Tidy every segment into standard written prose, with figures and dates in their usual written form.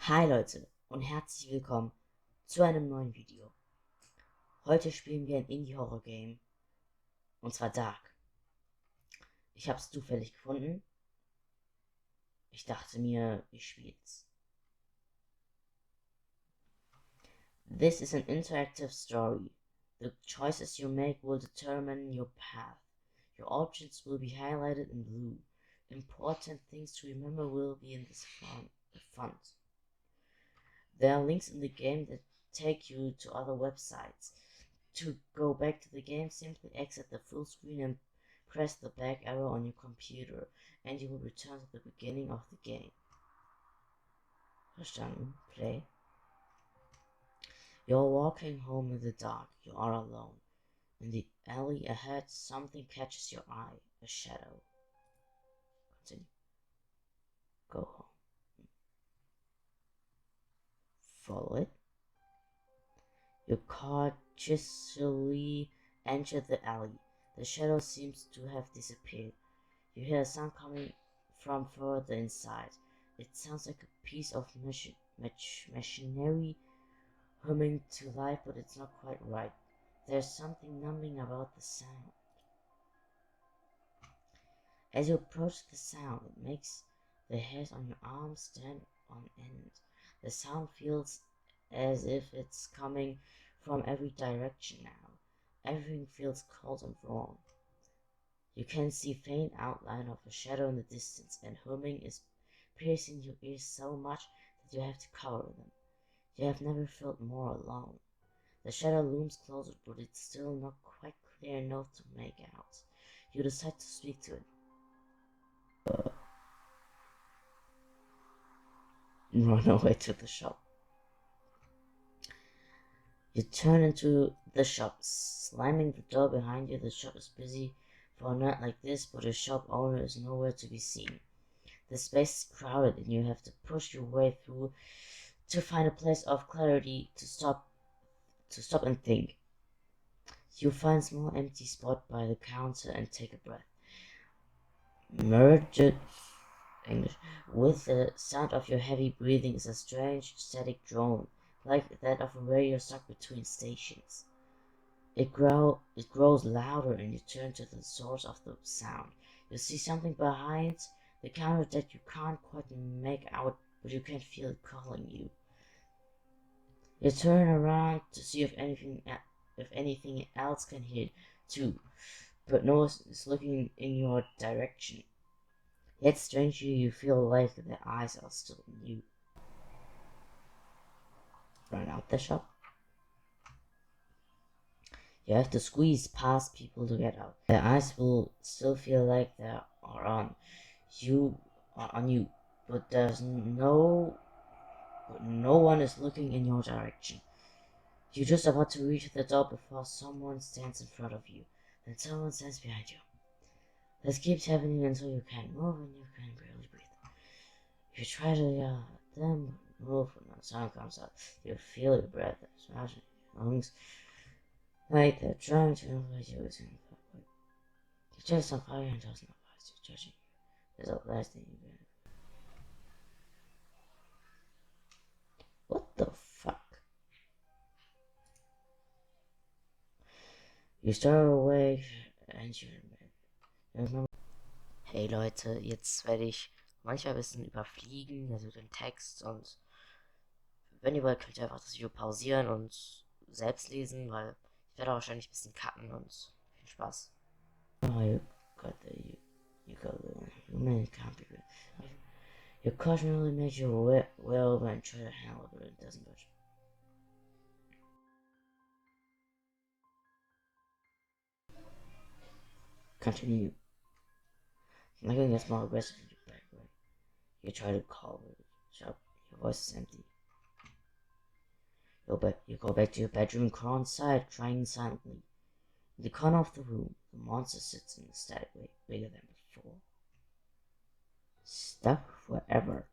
Hi Leute und herzlich willkommen zu einem neuen Video. Heute spielen wir ein Indie-Horror-Game und zwar Dark. Ich habe es zufällig gefunden. Ich dachte mir, ich spiel's. This is an interactive story. The choices you make will determine your path. Your options will be highlighted in blue. Important things to remember will be in the font. There are links in the game that take you to other websites. To go back to the game, simply exit the full screen and press the back arrow on your computer, and you will return to the beginning of the game. Verstanden? Play. You're walking home in the dark. You are alone. In the alley ahead, something catches your eye. A shadow. Continue. Go home. Follow it. You cautiously enter the alley. The shadow seems to have disappeared. You hear a sound coming from further inside. It sounds like a piece of machinery humming to life, but it's not quite right. There's something numbing about the sound. As you approach the sound, it makes the hairs on your arms stand on end. The sound feels as if it's coming from every direction now. Everything feels cold and wrong. You can see faint outline of a shadow in the distance, and humming is piercing your ears so much that you have to cover them. You have never felt more alone. The shadow looms closer, but it's still not quite clear enough to make out. You decide to speak to it. Run away to the shop. You turn into the shop, slamming the door behind you. The shop is busy for a night like this, but the shop owner is nowhere to be seen. The space is crowded, and you have to push your way through to find a place of clarity to stop and think. You find a small empty spot by the counter and take a breath. Merged English with the sound of your heavy breathing is a strange static drone, like that of a radio stuck between stations. It grows louder, and you turn to the source of the sound. You see something behind the counter that you can't quite make out, but you can feel it calling you. You turn around to see if anything else can hear too, but no one is looking in your direction. Yet strangely, you feel like their eyes are still on you. Run out the shop. You have to squeeze past people to get out. Their eyes will still feel like they are on you, but no one is looking in your direction. You're just about to reach the door before someone stands in front of you. Then someone stands behind you. This keeps happening until you can't move and you can barely breathe. You try to yell at them, move, and no sound comes out. You feel your breath smashing your lungs, like they're trying to inflate you with an your chest on fire and does not pass you, judging you. There's the last thing you can. What the fuck? You start awake and you remember. Hey Leute, jetzt werde ich manchmal ein bisschen überfliegen, also den Text, und wenn ihr wollt, könnt ihr einfach das Video pausieren und selbst lesen, weil ich werde wahrscheinlich ein bisschen cutten und viel Spaß. Oh, you got the, you got the, you man can't be good. You occasionally make your way over and try to handle it, but it doesn't budge. Continue. Making us more aggressive in your back, right? You try to call it, shut. Your voice is empty. You go back to your bedroom and crawl inside, crying silently. In the corner of the room, the monster sits in a static way, bigger than before. Stuck forever.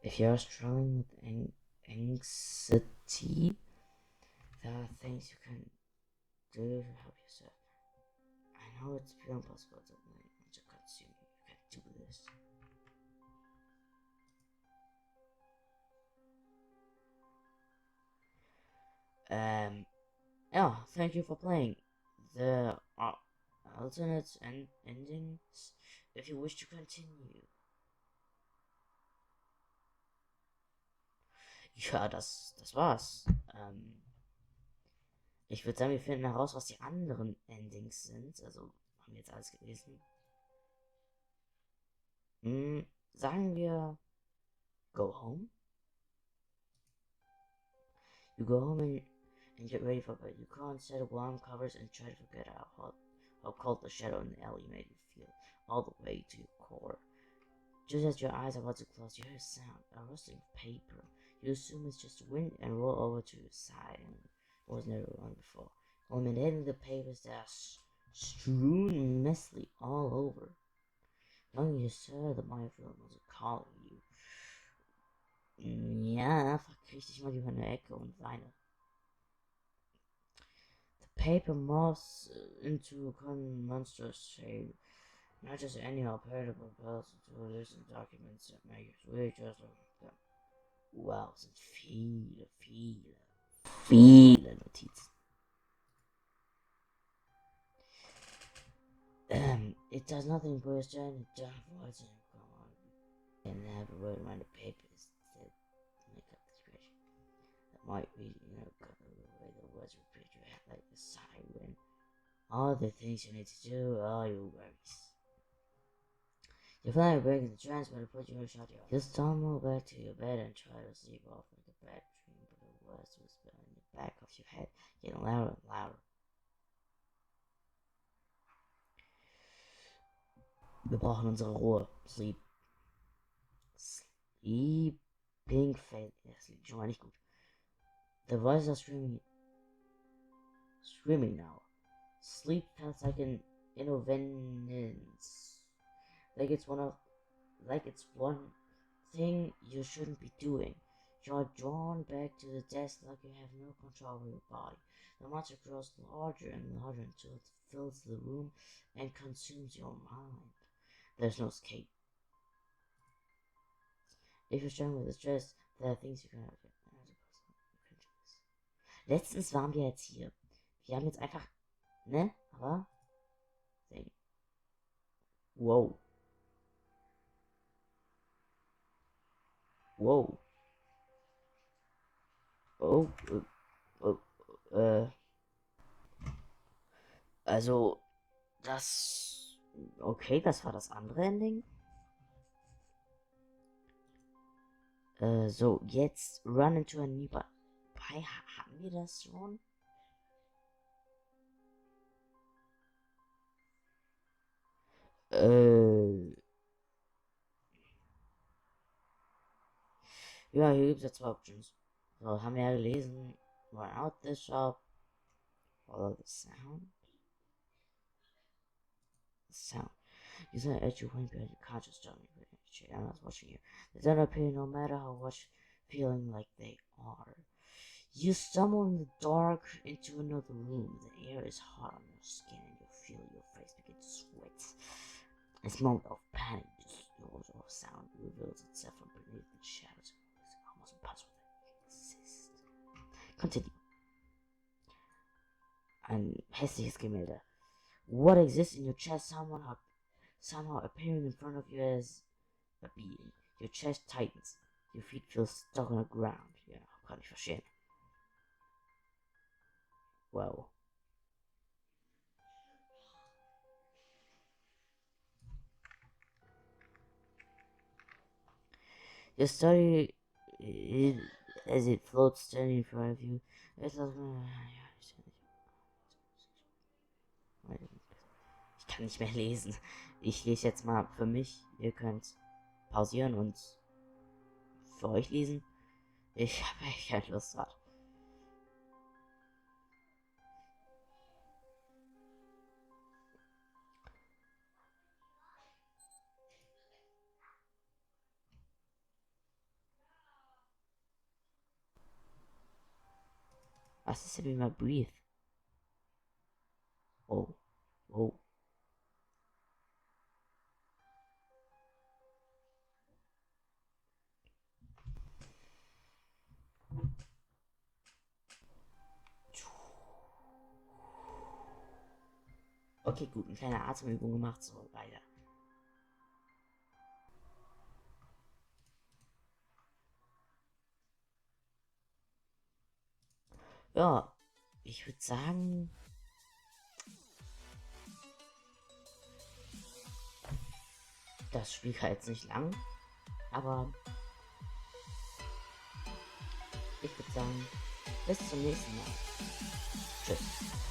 If you're struggling with anxiety, there are things you can do to help yourself. I know it's impossible to once you consume you can do this. Yeah, thank you for playing. The alternate endings, if you wish to continue. Ja, das war's. Ich würde sagen, wir finden heraus, was die anderen Endings sind. Also, haben wir jetzt alles gelesen. Sagen wir go home. You go home and get ready for bed. You crawl inside of warm covers and try to forget how cold the shadow in the alley made you feel, all the way to your core. Just as your eyes are about to close, you hear a sound, a rustling of paper. You assume it's just wind and roll over to your side, and it was never run before. Eliminating the papers that are strewn messily all over. Knowing you, sir, the Maya-Film was calling you. Ja, verkriech dich mal über eine Ecke und weine. The paper morphs into a monstrous shape. Not just any operable pills to listen documents that make it really just like them. Wow, sind viele Notizen. It does nothing but stand it down for it and come on. And have a word around the papers that make up the expression. That might be, cut away the words repeat your head like a siren. All the things you need to do, all your worries. You finally break the trance, but it puts you in a shot. You stumble back to your bed and try to sleep off like a bad dream, but the words whisper in the back of your head, getting louder and louder. Wir brauchen unsere Ruhe. Sleep. Sleeping fade. Ja, das liegt schon mal nicht gut. The voices are screaming now. Sleep feels like an inconvenience. Like it's one thing you shouldn't be doing. You're drawn back to the desk like you have no control over your body. The monster grows larger and larger until it fills the room and consumes your mind. There's no escape. If you're struggling with the stress, there are things you can do. Letztens waren wir jetzt hier. Wir haben jetzt einfach, ne? Aber, wow. Wow. Oh, also, okay, das war das andere Ending. So, jetzt run into a nearby. Hatten wir das schon? Ja, hier gibt es ja zwei Options. So, haben wir ja gelesen. Run out the shop. Follow the sound. The sound. You saw an edge wing behind your conscious dummy. I'm not watching you. They don't appear no matter how much feeling like they are. You stumble in the dark into another room. The air is hot on your skin and you feel your face begin to sweat. This moment of panic, this of sound reveals itself from beneath the shadows. It's almost impossible to exist. Continue. Ein hässliches Gemälde. What exists in your chest somehow appearing in front of you as a being. Your chest tightens. Your feet feel stuck on the ground. Ja, kann ich verstehen. Wow. Your story, as it floats steady in front of you, it's like, ich kann nicht mehr lesen. Ich lese jetzt mal für mich. Ihr könnt pausieren und für euch lesen. Ich habe echt keine Lust drauf. Was ist denn wie mal Breathe? Oh. Oh. Okay, gut, eine kleine Atemübung gemacht, so weiter. Ja, ich würde sagen, das Spiel war jetzt nicht lang, aber ich würde sagen, bis zum nächsten Mal. Tschüss.